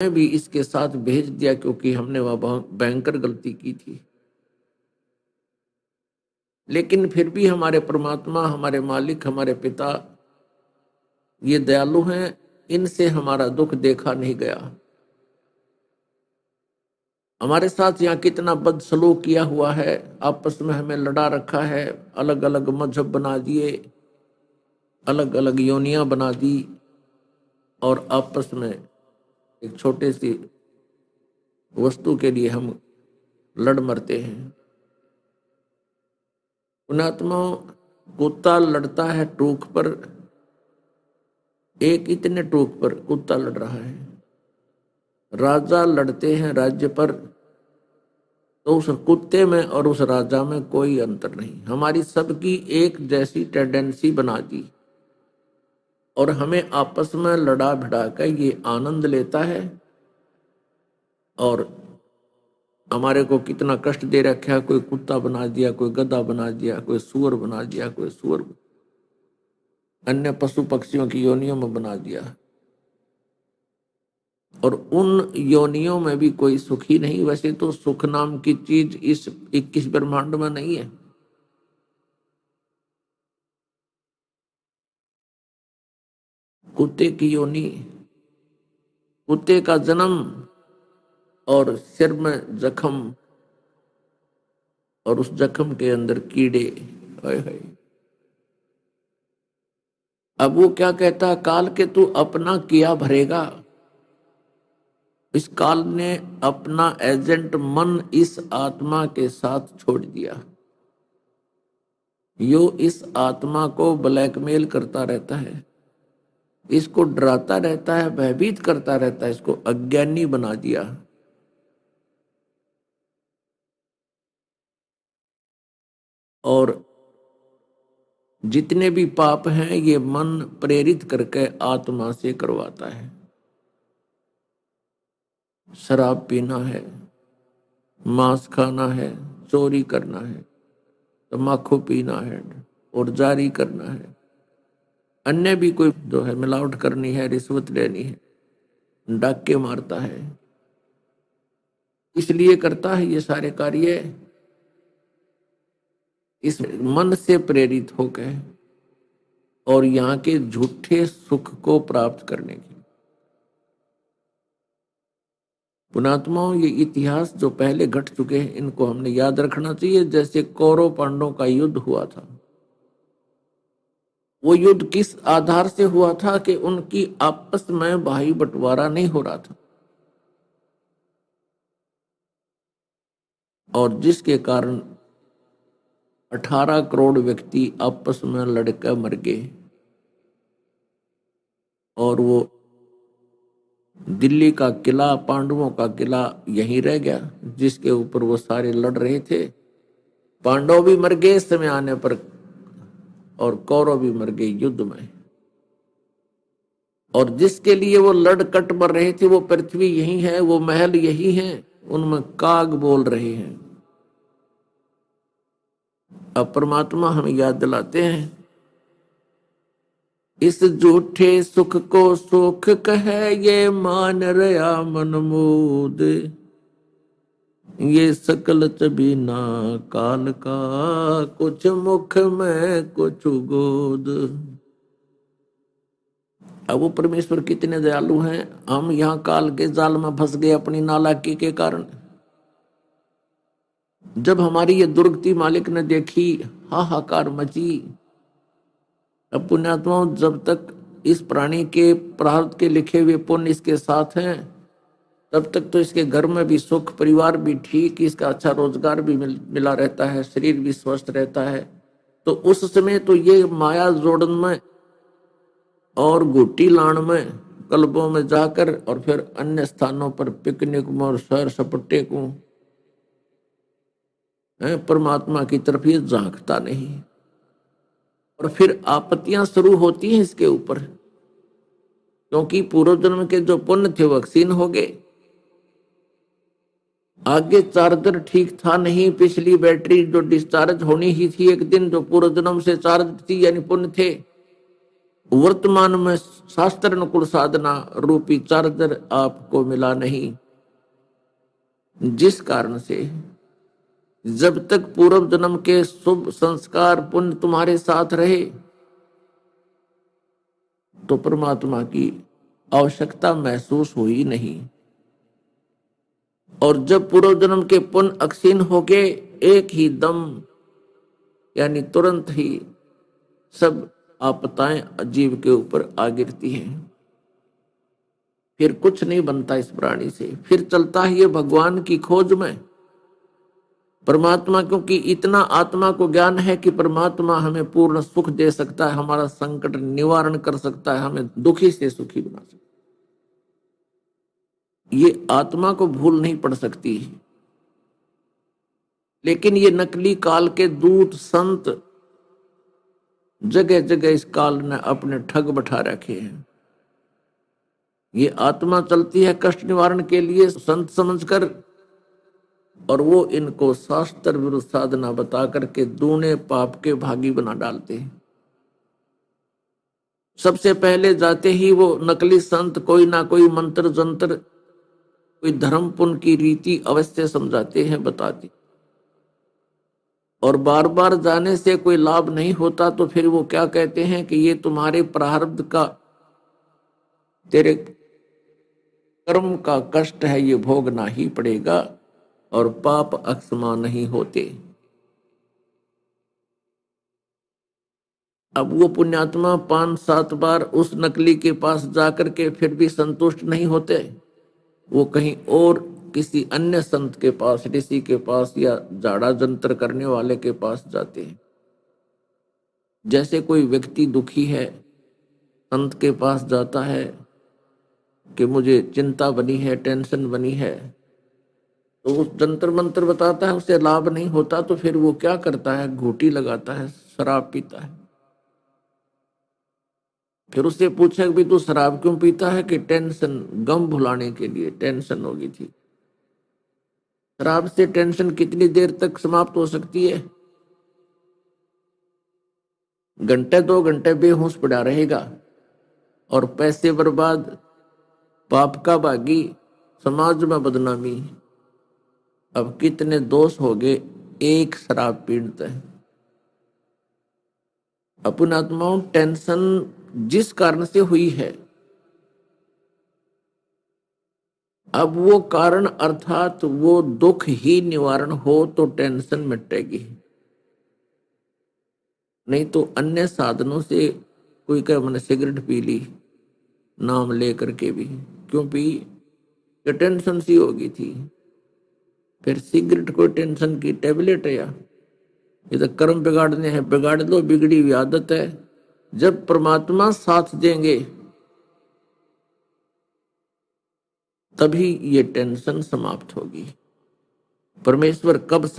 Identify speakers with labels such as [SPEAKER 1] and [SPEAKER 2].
[SPEAKER 1] मैं भी इसके साथ भेज दिया क्योंकि हमने वह भयंकर गलती की थी। लेकिन फिर भी हमारे परमात्मा, हमारे मालिक, हमारे पिता ये दयालु हैं, इनसे हमारा दुख देखा नहीं गया। हमारे साथ यहाँ कितना बदसलूक किया हुआ है, आपस में हमें लड़ा रखा है, अलग अलग मजहब बना दिए, अलग अलग योनियां बना दी और आपस में एक छोटे सी वस्तु के लिए हम लड़ मरते हैं। पुणात्मा, कुत्ता लड़ता है टूक पर, एक इतने टूक पर कुत्ता लड़ रहा है। राजा लड़ते हैं राज्य पर, तो उस कुत्ते में और उस राजा में कोई अंतर नहीं। हमारी सबकी एक जैसी टेंडेंसी बना दी और हमें आपस में लड़ा भिड़ा कर ये आनंद लेता है। और हमारे को कितना कष्ट दे रखा है, कोई कुत्ता बना दिया, कोई गधा बना दिया, कोई सुअर बना दिया, कोई सुअर अन्य पशु पक्षियों की योनियों में बना दिया। और उन योनियों में भी कोई सुखी नहीं। वैसे तो सुख नाम की चीज इस 21 ब्रह्मांड में नहीं है। कुत्ते की योनि, कुत्ते का जन्म और सिर में जख्म और उस जख्म के अंदर कीड़े। हाय हाय। अब वो क्या कहता, काल के तू अपना किया भरेगा। इस काल ने अपना एजेंट मन इस आत्मा के साथ छोड़ दिया। यो इस आत्मा को ब्लैकमेल करता रहता है, इसको डराता रहता है, भयभीत करता रहता है, इसको अज्ञानी बना दिया। और जितने भी पाप हैं ये मन प्रेरित करके आत्मा से करवाता है। शराब पीना है, मांस खाना है, चोरी करना है, तम्बाकू पीना है और जारी करना है, अन्य भी कोई जो है मिलावट करनी है, रिश्वत लेनी है, डाके मारता है। इसलिए करता है ये सारे कार्य इस मन से प्रेरित होकर और यहाँ के झूठे सुख को प्राप्त करने के। पुणात्माओं, ये इतिहास जो पहले घट चुके हैं इनको हमने याद रखना चाहिए। जैसे कौरव पांडवों का युद्ध हुआ था, वो युद्ध किस आधार से हुआ था कि उनकी आपस में भाई बंटवारा नहीं हो रहा था, और जिसके कारण 18 करोड़ व्यक्ति आपस में लड़कर मर गए। और वो दिल्ली का किला, पांडवों का किला यहीं रह गया जिसके ऊपर वो सारे लड़ रहे थे। पांडव भी मर गए समय आने पर और कौरव भी मर गए युद्ध में। और जिसके लिए वो लड़ कट मर रहे थे वो पृथ्वी यही है, वो महल यही है, उनमें काग बोल रहे हैं। अब परमात्मा हमें याद दिलाते हैं, इस झूठे सुख को सुख कहे ये मान रया मन मोद, ये सकल चबीना काल का, कुछ मुख में कुछ गोद। अब वो परमेश्वर कितने दयालु हैं। हम यहाँ काल के जाल में फंस गए अपनी नालायकी के कारण। जब हमारी ये दुर्गति मालिक ने देखी, हाहाकार मची। अब पुण्यात्माओं, जब तक इस प्राणी के प्रारब्ध के लिखे हुए पुण्य इसके साथ हैं तब तक तो इसके घर में भी सुख, परिवार भी ठीक, इसका अच्छा रोजगार भी मिला रहता है, शरीर भी स्वस्थ रहता है। तो उस समय तो ये माया जोड़न में और गुटी लाण में, क्लबों में जाकर और फिर अन्य स्थानों पर पिकनिक में और सैर सपट्टे को परमात्मा की तरफ ये झांकता नहीं। और फिर आपत्तियां शुरू होती हैं इसके ऊपर, क्योंकि पूर्व जन्म के जो पुण्य थे वो क्षीण हो गए। आगे चार्जर ठीक था नहीं, पिछली बैटरी जो डिस्चार्ज होनी ही थी एक दिन, जो पूर्व जन्म से चार्ज थी यानी पुण्य थे, वर्तमान में शास्त्र अनुकूल साधना रूपी चार्जर आपको मिला नहीं, जिस कारण से जब तक पूर्व जन्म के शुभ संस्कार पुण्य तुम्हारे साथ रहे तो परमात्मा की आवश्यकता महसूस हुई नहीं। और जब पूर्व जन्म के पुण्य अक्षीण हो गए, एक ही दम यानी तुरंत ही सब आपदाएं जीव के ऊपर आ गिरती हैं। फिर कुछ नहीं बनता इस प्राणी से, फिर चलता है ये भगवान की खोज में परमात्मा, क्योंकि इतना आत्मा को ज्ञान है कि परमात्मा हमें पूर्ण सुख दे सकता है, हमारा संकट निवारण कर सकता है, हमें दुखी से सुखी बना सकता है। ये आत्मा को भूल नहीं पड़ सकती। लेकिन ये नकली काल के दूत संत जगह जगह इस काल ने अपने ठग बैठा रखे हैं। ये आत्मा चलती है कष्ट निवारण के लिए संत समझकर, और वो इनको शास्त्र विरुद्ध साधना बता करके दूने पाप के भागी बना डालते हैं। सबसे पहले जाते ही वो नकली संत कोई ना कोई मंत्र जंत्र, कोई धर्म पुण्य की रीति अवश्य समझाते हैं, बताते, और बार बार जाने से कोई लाभ नहीं होता तो फिर वो क्या कहते हैं कि ये तुम्हारे प्रारब्ध का, तेरे कर्म का कष्ट है, ये भोगना ही पड़ेगा, और पाप अक्षमा नहीं होते। अब वो पुण्यात्मा 5-7 बार उस नकली के पास जाकर के फिर भी संतुष्ट नहीं होते, वो कहीं और किसी अन्य संत के पास, ऋषि के पास या जाड़ा जंतर करने वाले के पास जाते हैं। जैसे कोई व्यक्ति दुखी है, संत के पास जाता है कि मुझे चिंता बनी है, टेंशन बनी है, तो उस जंतर मंत्र बताता है, उससे लाभ नहीं होता तो फिर वो क्या करता है, घूंटी लगाता है, शराब पीता है। फिर उससे पूछा कि तू शराब क्यों पीता है, कि टेंशन, गम भुलाने के लिए, टेंशन हो गई थी। शराब से टेंशन कितनी देर तक समाप्त हो सकती है? घंटे 2 घंटे बेहोश पड़ा रहेगा, और पैसे बर्बाद, पाप का भागी, समाज में बदनामी। अब कितने दोष हो गए एक शराब पीड़ित है। अपन आत्माओं, टेंशन जिस कारण से हुई है, अब वो कारण अर्थात वो दुख ही निवारण हो तो टेंशन मिटेगी, नहीं तो अन्य साधनों से, कोई कहे मैंने सिगरेट पी ली नाम ले करके भी, क्यों पी, ये टेंशन सी होगी थी। फिर सिगरेट कोई टेंशन की टेबलेट है? या ये तो कर्म बिगाड़ने हैं, बिगाड़ दो, बिगड़ी हुई आदत है। जब परमात्मा साथ देंगे तभी ये टेंशन समाप्त होगी। परमेश्वर कब साथ